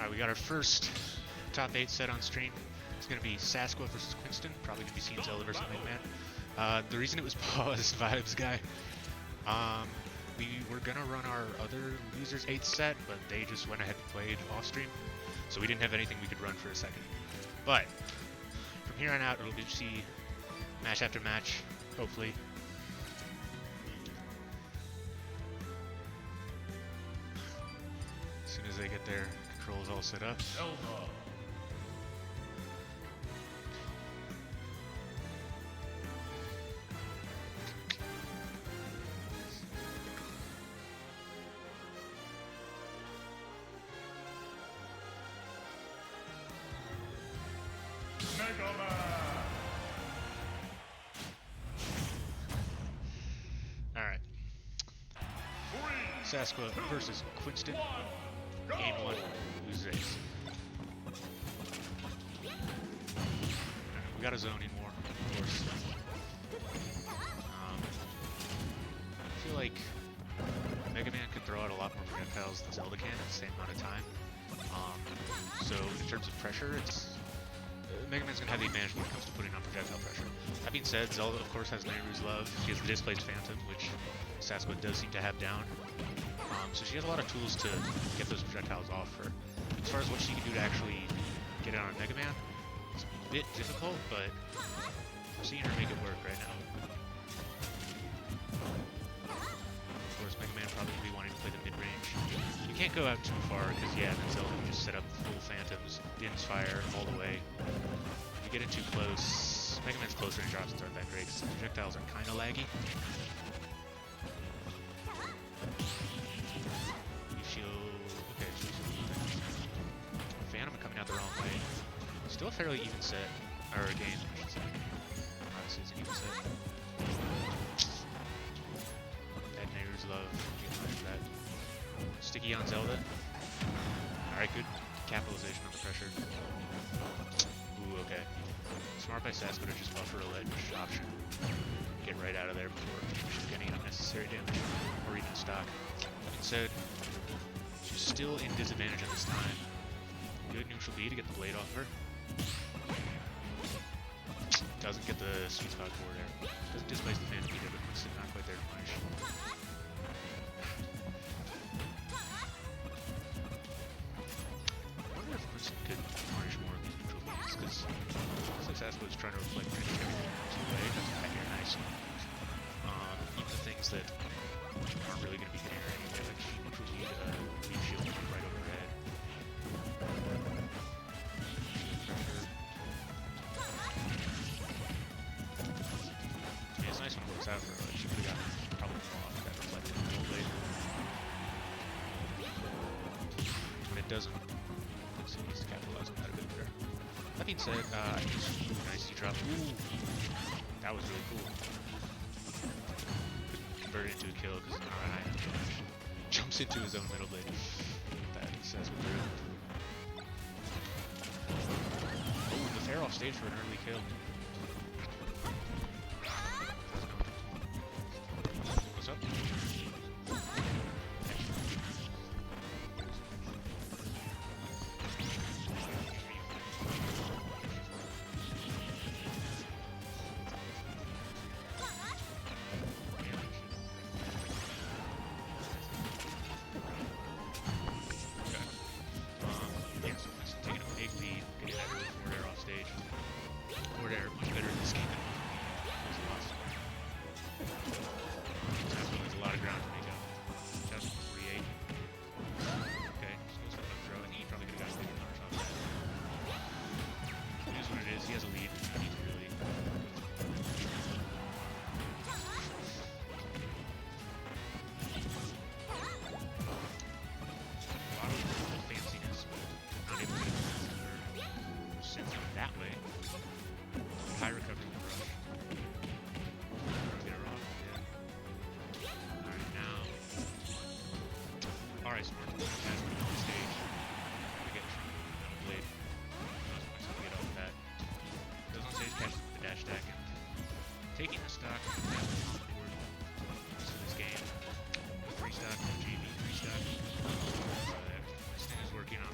Alright, we got our first top 8 set on stream. It's going to be Sasqua versus Kwinston. Probably going to be seeing Zelda versus Mega Man. The reason it was paused, Vibes Guy, we were going to run our other losers 8th set, but they just went ahead and played off stream. So we didn't have anything we could run for a second. But from here on out, it'll be see match after match, hopefully. As soon as they get their controls all set up. Zelda. Mega Man. Alright. Sasqua versus Kwinston. Game 1, lose ace. We got a zoning war, of course. I feel like Mega Man could throw out a lot more projectiles than Zelda can at the same amount of time. So in terms of pressure, it's Mega Man's gonna have the advantage when it comes to putting on projectile pressure. That being said, Zelda of course has Nehru's Love. She has the Displaced Phantom, which Sasqua does seem to have down. So she has a lot of tools to get those projectiles off her. As far as what she can do to actually get it on Mega Man, it's a bit difficult, but I'm seeing her make it work right now. Of course, Mega Man probably will be wanting to play the mid-range. You can't go out too far, because yeah, then Zelda can just set up full Phantoms, Din's Fire all the way. If you get in too close, Mega Man's close range options aren't that great, because the projectiles are kind of laggy. Still a fairly even set, or a game, I should say. Obviously, it's an even set. That Nehru's Love, that. Sticky on Zelda. Alright, good capitalization on the pressure. Ooh, okay. Smart by Sasqua to just buffer a ledge option. Get right out of there before she's getting unnecessary damage, or even stock. That being said, she's still in disadvantage at this time. Good neutral B to get the blade off her. Doesn't get the sweet spot forward air. Doesn't displace the Phantom either, but it's not quite there to punish. I wonder if Kwinston could punish more of these neutral beats, because it looks like Sasqua is trying to reflect pretty much everything else away. That's back here nice. Even the things that aren't really going to be hitting her any damage. Neutral lead shield right over her head. Nice one works out for her. She could have gotten probably more off that reflected full blade. When it doesn't, looks like he needs to capitalize on that a bit better. That being said, I think it's nice to drop. Ooh! That was really cool. Couldn't convert it into a kill because it's not high enough damage. Jumps into his own middle blade. That says what through. Ooh, the fair off stage for an early kill. What's up? Yeah, so it's taking a big lead, getting that early forward air off stage. Forward air much better in this game than it was lost. There's a lot of ground to make up. 2048. Okay, still set up throw. I think he probably could have got a bigger punish off that. It is what it is. He has a lead. He needs to really. A lot of fanciness, but not able to send him that way. High recovery with rush. Get her off, yeah. Alright, now. Alright, smart. Attachment on the stage. We get blade. So we get off that. Goes on stage, catches with the dash attack, and taking the stock on the board. So this game. 3 stock, GB, 3 stock. This thing is working on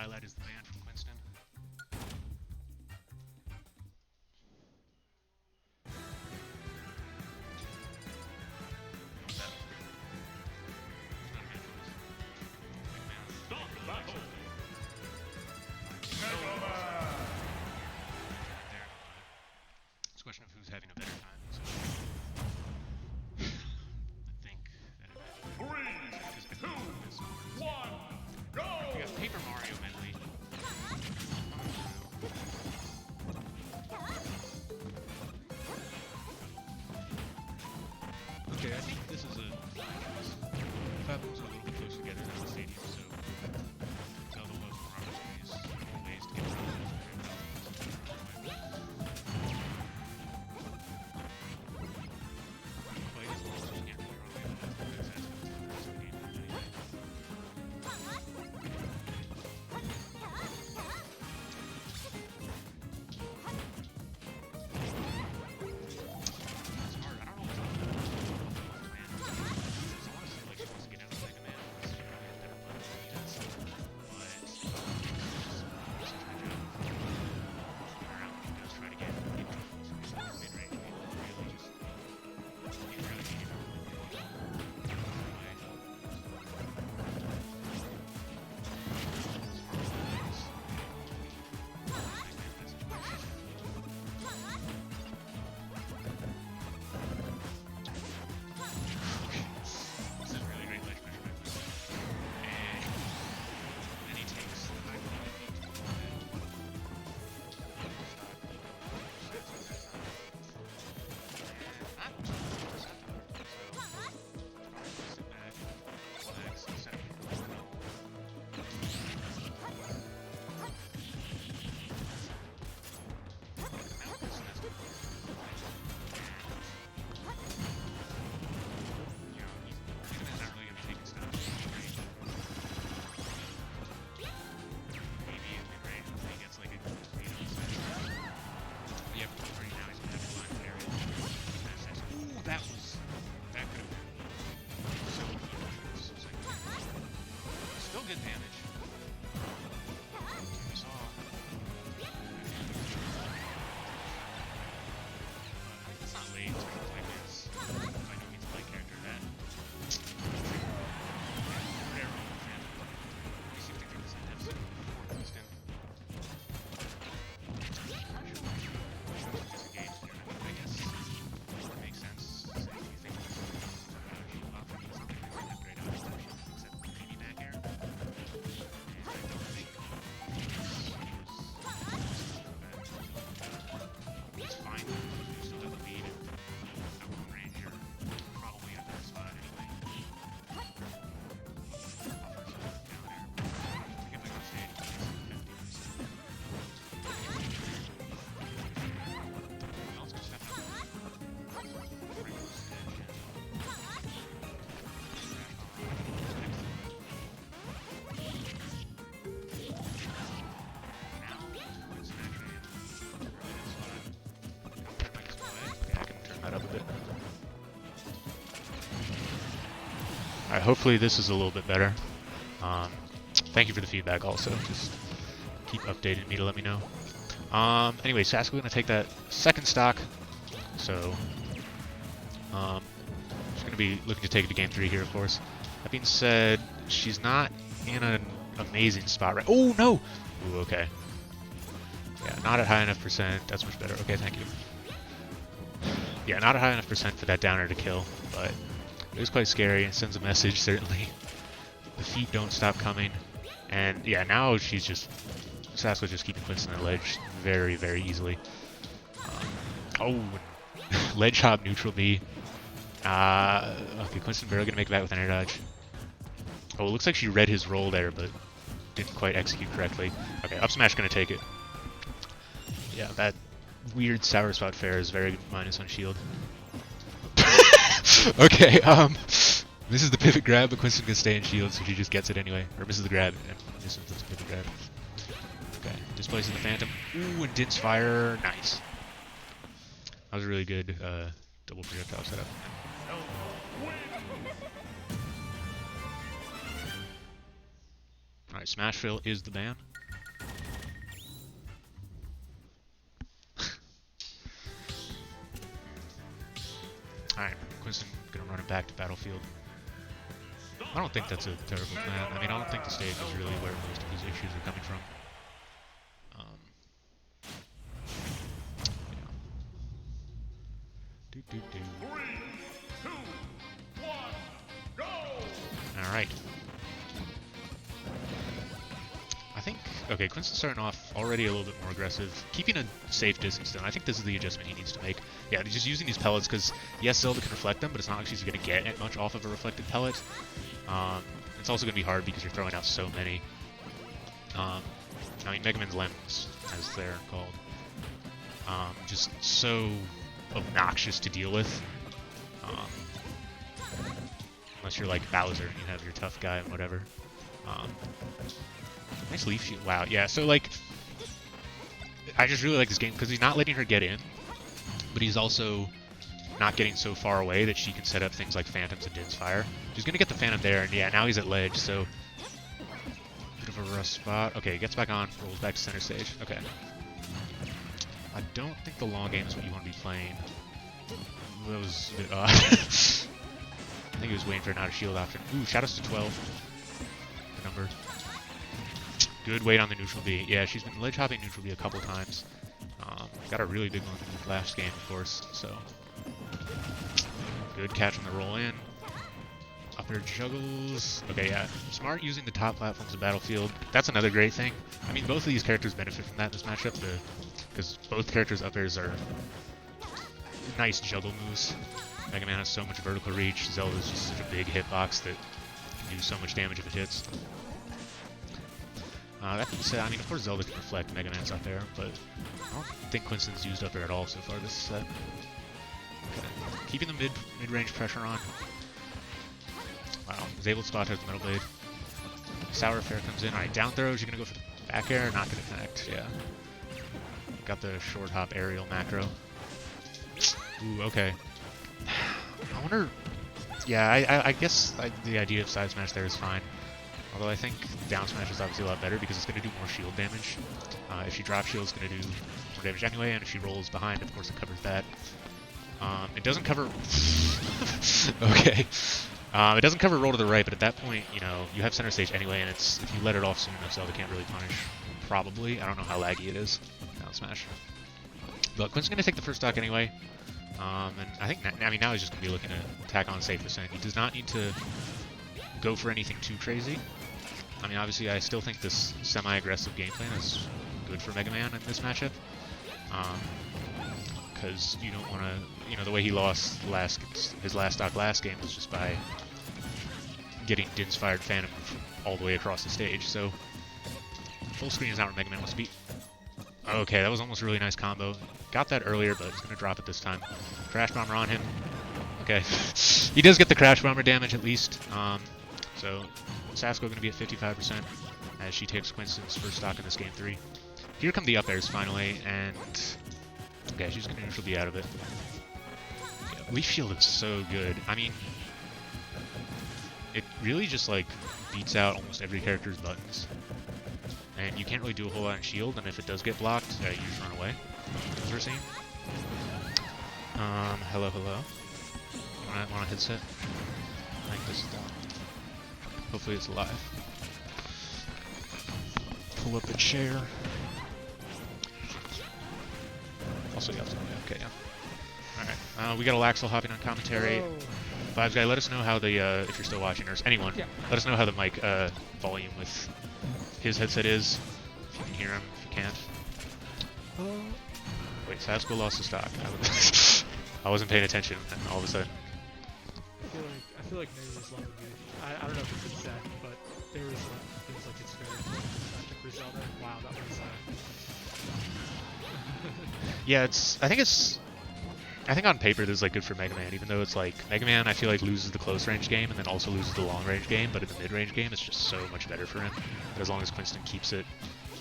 highlight is the band from Kwinston. Stop the battle. Mega Man. There. It's a question of who's having a better time. So I think that it 3, 2, 1, go! we got Paper Mario medley. Okay, I think this is a platforms are a little bit closer together than the stadium, so Zelda will have more opportunities, more ways to get around. Quite as well, so you can't really run away with it, because that's the rest of the game anyway. It's hard. I don't know what's up with Man. It's honestly like she wants to get into Mega Man. It's just really a better button than he does. But it's just such a good job of moving around when he does try to get into some mid-range game. Really just get relegated to This is really great ledge pressure by Kwinston. And then he takes the high point and makes one sit back, relax, set up your He's not really going to take his stuff. Maybe in mid-range until he gets like a tornado set. Yeah, but right now he's going to have to find an area. Ooh, that could have been so good. So sick. Still good damage. We saw. It's not late. It's like it's by no means a light character. That. Rare moment, man. Let me see if they take this in before Kwinston. Disengaged there. I guess it makes sense. If you think this is a shield option, it's not going to be a great option, except maybe back air. And I don't think it's fine. You still have the lead. At one range, you're probably in a bad spot anyway. Alright, hopefully this is a little bit better. Thank you for the feedback also. Just keep updating me to let me know. Anyway, sasqua going to take that second stock. So, she's going to be looking to take it to game 3 here, of course. That being said, she's not in an amazing spot right. Oh, no! Ooh, okay. Yeah, not at high enough percent. That's much better. Okay, thank you. Yeah, not at high enough percent for that downer to kill, but it was quite scary. It sends a message, certainly. The feet don't stop coming. And yeah, now she's just... Sasqua just keeping Kwinston on the ledge very, very easily. Oh, ledge hop, neutral B. Okay, Kwinston barely gonna make that with an air dodge. Oh, it looks like she read his roll there, but didn't quite execute correctly. Okay, up smash gonna take it. Yeah, that weird sour spot fair is very minus on shield. Okay, this is the pivot grab, but Kwinston can stay in shield, so she just gets it anyway. Or misses the grab, and misses the pivot grab. Okay, displaces the Phantom. Ooh, and Din's fire. Nice. That was a really good double projectile setup. Alright, Smashville is the ban. battlefield. I don't think that's a terrible plan. I mean, I don't think the stage is really where most of these issues are coming from. Yeah. 3, 2, 1, go! Alright. I think, okay, Kwinston's starting off already a little bit more aggressive, keeping a safe distance though. I think this is the adjustment he needs to make. Yeah, just using these pellets, because yes, Zelda can reflect them, but it's not like she's going to get much off of a reflected pellet. It's also going to be hard because you're throwing out so many. I mean, Mega Man's lemons, as they're called, just so obnoxious to deal with. Unless you're like Bowser and you have your tough guy and whatever. Nice leaf shield. Wow, yeah, so like, I just really like this game because he's not letting her get in, but he's also not getting so far away that she can set up things like Phantoms and Din's Fire. She's going to get the Phantom there, and yeah, now he's at ledge, so bit of a rough spot. Okay, gets back on, rolls back to center stage. Okay. I don't think the long game is what you want to be playing. That was a bit odd. I think he was waiting for an out of shield option. Ooh, Shadows to 12. The number. Good weight on the neutral B. Yeah, she's been ledge hopping neutral B a couple times. Got a really big one last game, of course, so. Good catch on the roll in. Up air juggles. Okay, yeah. Smart using the top platforms of Battlefield. That's another great thing. I mean, both of these characters benefit from that in this matchup, because both characters' up airs are nice juggle moves. Mega Man has so much vertical reach. Zelda's just such a big hitbox that can do so much damage if it hits. That being said, I mean, of course Zelda can reflect Mega Man's up air, but I don't think Kwinston's used up air at all so far this set. Okay. Keeping the mid-range pressure on. Wow, was able to spot her with the Metal Blade. Sour Affair comes in. Alright, down throws, you're gonna go for the back air, not gonna connect, yeah. Got the short hop aerial macro. Ooh, okay. I wonder, yeah, I guess the idea of side smash there is fine. Although I think down smash is obviously a lot better because it's going to do more shield damage. If she drop shield, it's going to do more damage anyway, and if she rolls behind, of course it covers that. It doesn't cover... okay. It doesn't cover roll to the right, but at that point, you know, you have center stage anyway, and it's if you let it off soon enough, Zelda can't really punish. Probably. I don't know how laggy it is. Down smash. But Quinn's going to take the first stock anyway. And I think, I mean, now he's just going to be looking to attack on safe percent. He does not need to go for anything too crazy. I mean, obviously, I still think this semi-aggressive game plan is good for Mega Man in this matchup. Because you don't want to, you know, the way he lost his last stock last game was just by getting Din's Fired Phantom all the way across the stage. So, full screen is not where Mega Man wants to be. Okay, that was almost a really nice combo. Got that earlier, but he's going to drop it this time. Crash Bomber on him. Okay. He does get the Crash Bomber damage at least. So, sasqua going to be at 55% as she takes Kwinston's first stock in this game 3. Here come the up airs finally, and okay, she's going to neutral be out of it. Yeah, Leaf Shield is so good. I mean, it really just like beats out almost every character's buttons. And you can't really do a whole lot in shield, and if it does get blocked, you just run away, as we're seeing. Hello. Want a headset? I think this is down. Hopefully it's alive. Pull up a chair. Also, you have to, okay, yeah. Alright, we got Alaxel hopping on commentary. Vibes guy, let us know how the, if you're still watching, or anyone, let us know how the mic, volume with his headset is, if you can hear him, if you can't. Wait, sasqua lost the stock. I wasn't paying attention, and all of a sudden. I feel like maybe this long review. I don't know if it's been said, but there was feels like it's very important for Zelda. Wow, that was. Yeah, I think on paper this is like good for Mega Man, even though it's like Mega Man I feel like loses the close range game and then also loses the long range game, but in the mid range game it's just so much better for him. But as long as Kwinston keeps it,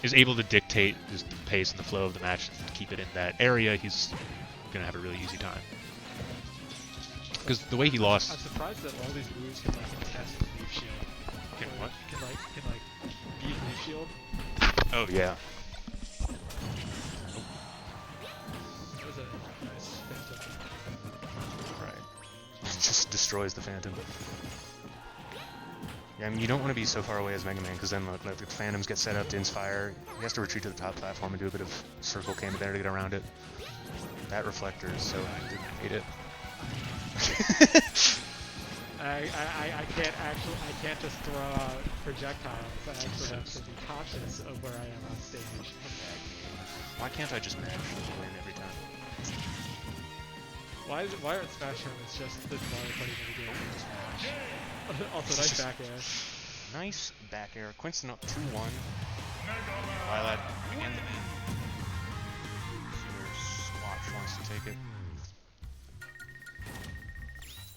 is able to dictate just the pace and the flow of the match and keep it in that area, he's gonna have a really easy time. Because the way he lost. I'm surprised that all these moves can like contest with Leaf Shield. Can what? Can like beat Leaf Shield. Oh yeah. Right. Just destroys the Phantom. Yeah, I mean, you don't want to be so far away as Mega Man, because then like, the Phantoms get set up to Inspire. He has to retreat to the top platform and do a bit of circle cannon there to get around it. That reflector is so active. I hate it. I can't just throw out projectiles. I actually have to be cautious of where I am on stage. Why can't I just mash and win every time? Why aren't Smash tournaments just the Mario Party minigame? Also, nice back air. Nice back air. Kwinston up 2-1. Violet again. Swatch wants to take it.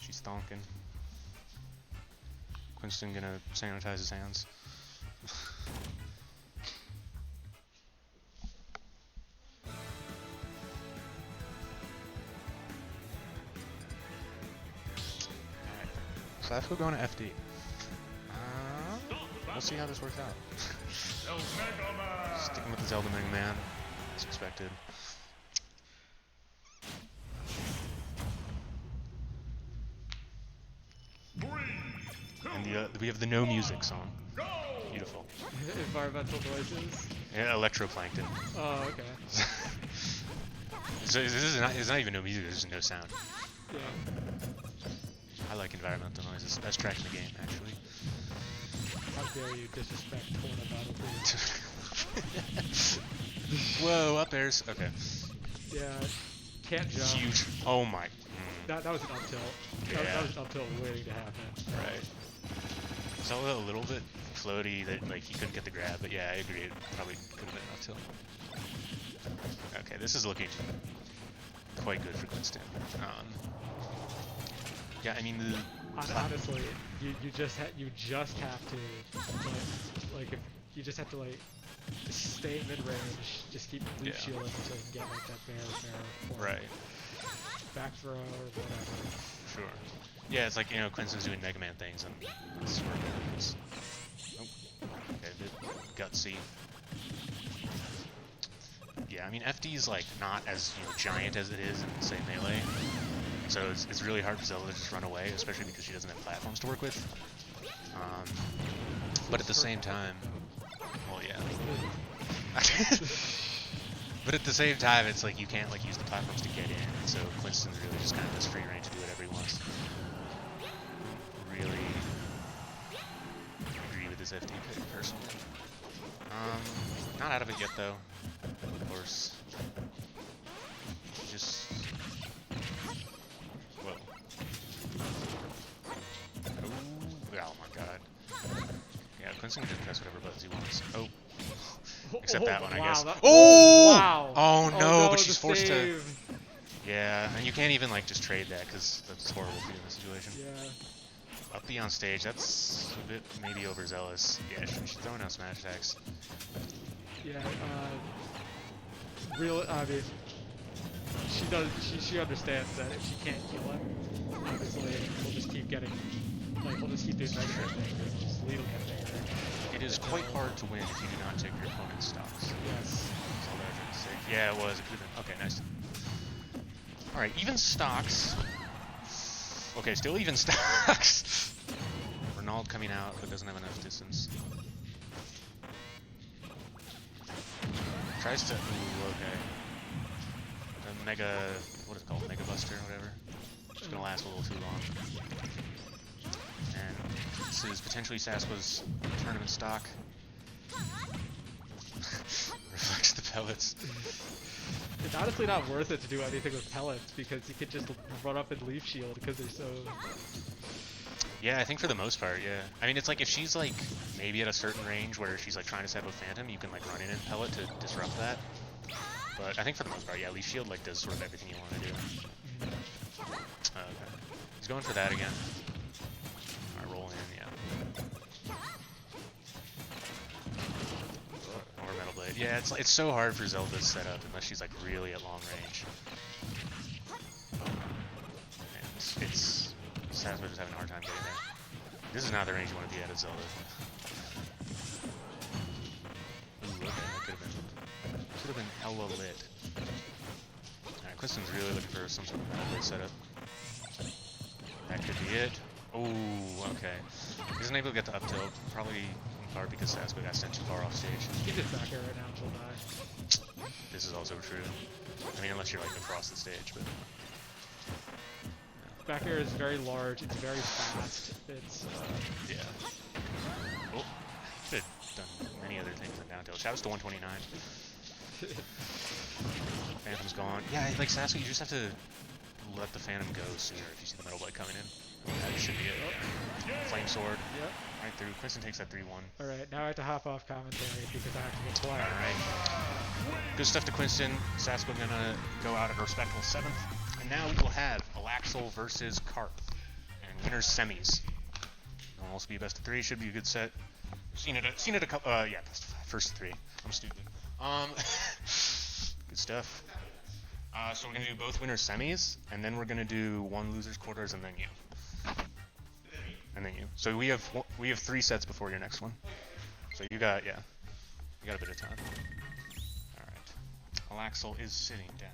She's thonking. Kwinston gonna sanitize his hands. Sasqua going to FD. We'll see how this works out. Sticking with the Zelda Mega Man, as expected. And we have the no music song. Beautiful. Environmental noises. Yeah, electroplankton. Oh, okay. So it's not even no music. There's just no sound. Yeah. I like environmental noises. Best track in the game, actually. How dare you disrespect Corona Battlefield? Whoa, up airs. Okay. Yeah, can't jump. Huge. Oh my. That was an up tilt. Yeah. That was an up tilt waiting to happen. Right. Zelda a little bit floaty that like he couldn't get the grab, but yeah, I agree. It probably could have been an up tilt. Okay, this is looking quite good for Kwinston. Yeah, I mean honestly, you just have to like if you just have to like stay mid range, just keep leaf shielding until you can get like that bear or right. Back throw or whatever. Sure. Yeah, it's like, you know, Kwinston's doing Mega Man things and this is where it is. Oh. Okay, a bit gutsy. Yeah, I mean FD's like not as giant as it is in say Melee. So it's really hard for Zelda to just run away, especially because she doesn't have platforms to work with. But at the same time, well, yeah. But at the same time, it's like you can't like use the platforms to get in, and so Kwinston's really just kind of this free reign to do whatever he wants. Really agree with this FD pick personally. Not out of it yet though. Of course. Just. Whoa. Oh my god. Yeah, Kwinston can just press whatever buttons he wants. Oh. Except that one, I guess. Oh! Wow. Oh no, no, but she's forced save. to. Yeah, and you can't even like just trade that because that's horrible for you in this situation. Yeah. Up B on stage, that's a bit maybe overzealous. Yeah, she's throwing out smash attacks. Yeah. I mean, she understands that if she can't kill him, obviously we'll just keep getting, like, we'll just keep doing Mega Man things, just lead will get bigger. It is quite hard to win if you do not take your opponent's stocks. Yes. That's all that I tried to say. Yeah, it was. It could have been. Okay, nice. Alright, even stocks. Okay, still even stocks. Ronald coming out, but doesn't have enough distance. Tries to. Ooh, okay. The Mega. What is it called? Mega Buster or whatever. It's gonna last a little too long. And this is potentially Sasqua's tournament stock. Reflects the pellets. It's honestly not worth it to do anything with pellets because you could just run up and leaf shield because they're so. Yeah, I think for the most part, yeah. I mean, it's like if she's like maybe at a certain range where she's like trying to set up a Phantom, you can like run in and pellet to disrupt that. But I think for the most part, yeah, leaf shield like does sort of everything you want to do. Okay, he's going for that again. Alright, roll in, yeah. Or Metal Blade. Yeah, it's so hard for Zelda's setup unless she's like really at long range. And it's Sasqua just having a hard time getting there. This is not the range you want to be at Zelda. Ooh, okay, that could have been hella lit. Alright, Kwinston's really looking for some sort of Metal Blade setup. That could be be it. Oh, okay. He's unable to get to up tilt, probably in part because Sasqua got sent too far off stage. You can just back air right now and she'll die. This is also true. I mean, unless you're like across the stage, but Back air is very large, it's very fast. It's yeah. Oh, could have done many other things than down tilt. Shout out to 129. Phantom's gone. Yeah, like Sasqua, you just have to let the Phantom go sooner if you see the Metal Blade coming in. That should be it. Yeah. Flame Sword. Yep. Right through. Kwinston takes that 3-1. Alright, now I have to hop off commentary because I have to get quiet. Alright. Good stuff to Kwinston. Sasqua gonna go out at a respectable 7th. And now we will have Alaxel versus Carp. And winners semis. It'll also be a best of 3. Should be a good set. Seen it a couple. Yeah, best of 5. First 3. I'm stupid. Good stuff. So we're gonna do both winners semis, and then we're gonna do one losers quarters, and then you. And then you. So we have 3 sets before your next one. So you got a bit of time. All right. Alaxel is sitting down.